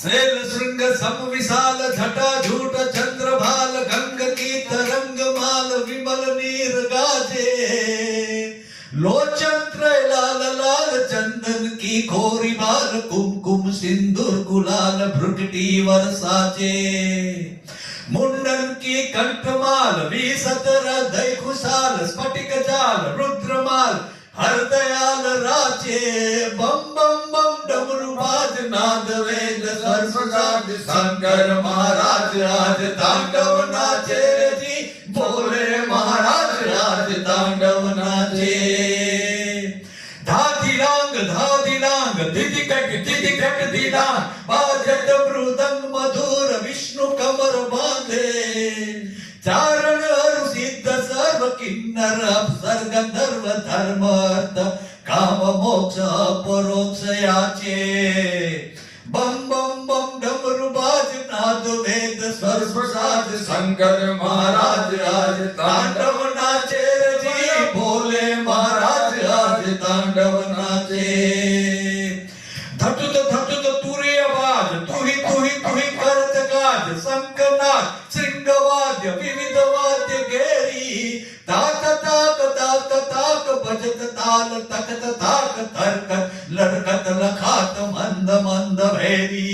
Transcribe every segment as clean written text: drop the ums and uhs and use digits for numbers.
शैल श्रृंग सम विशाल झटा झूठ चंद्रभाल गंग की तरंग माल विमल नीर गाजे लोचन त्रय लाल लाल चंदन की खोरी बाल कुमकुम सिंदूर गुलाल भ्रुकटी वर्षाचे मुंडन की कंठमाल विसत हृदय खुशाल स्फटिक जाल रुद्रमाल हर दयाल राचे बम बम बम डमरू बाज नाद वेद सर्वसाद शंकर महाराज आज तांडव नाचे जी बोले महाराज आज तांडव नाचे धादिलांग दिदिकट दिलांग बाजत मृदंग मधुर विष्णु कमर बांधे चारण अरु सिद्ध सर्व किन्नर अप्सर गंधर्व धर्म अर्थ काम मोक्ष अपरोक्ष याचे बम बम बम डमरू बाज नाद वेद सर्वसाद शंकर महाराज आज तांडव नाचे जी भोले महाराज आज तांडव नाचे धटुत तुरीय बाज तुही करत काज शंखनाद श्रृंगवाद्य विविध वाद्य गेरी ताक बजत ताल तकत ताक थरकत लड़कत लखात मंद मंद भैरी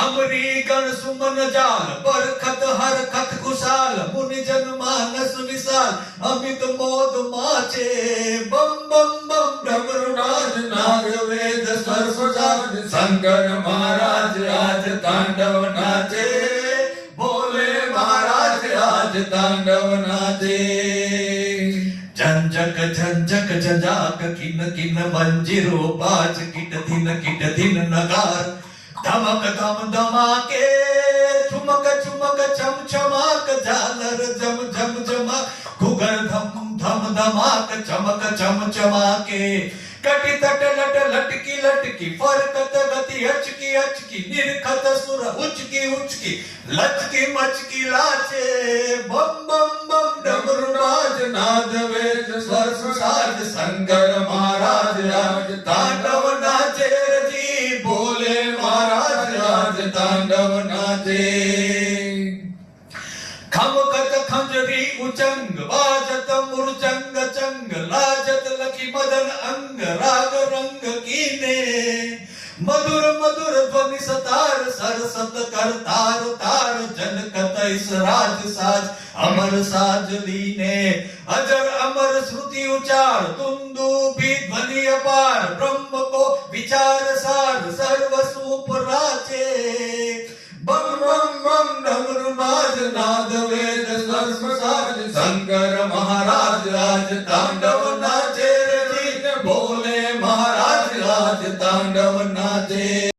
अमरी गण सुमन जाल बरखत हरखत खुशाल मुनि जन मानस विशाल अमित मोद माचे बम बम बम डमरू नाद नाग वेद सर्वसाद शंकर महाराज आज तांडव नाचे बोले महाराज आज तांडव नाचे झंझक झंझाक किन मंजिरो बाज किट दिन नगार धमक धम धमाके चुमक चम चमाक झालर झम जमा घुगर धम धमाक चमक चम चमाके कटी तट लटकी फरकत गति अचकी निरखत सुर उचकी लचकी मचकी लाचे बम बम बम डमरू राज नाद वेद सर्वसाद शंकर महाराज आज तांडव नाचे जी बोले महाराज आज तांडव नाचे खमकत खंजरी उचंग बाजत मुरचंग चंग लाजत लखी मदन अंग राग रंग कीने मधुर ध्वनि सतार सरसत कर तार जनकत इस राज साज अमर साज लीने अजर अमर श्रुति उचार तुंदुभी ध्वनि अपार ब्रह्म को विचार सार सर्व सूप राचे बम बम बम डमरू नाद नाद वेद सर्वसाद शंकर महाराज आज तांडव नाचे जी बोले महाराज आज तांडव नाचे।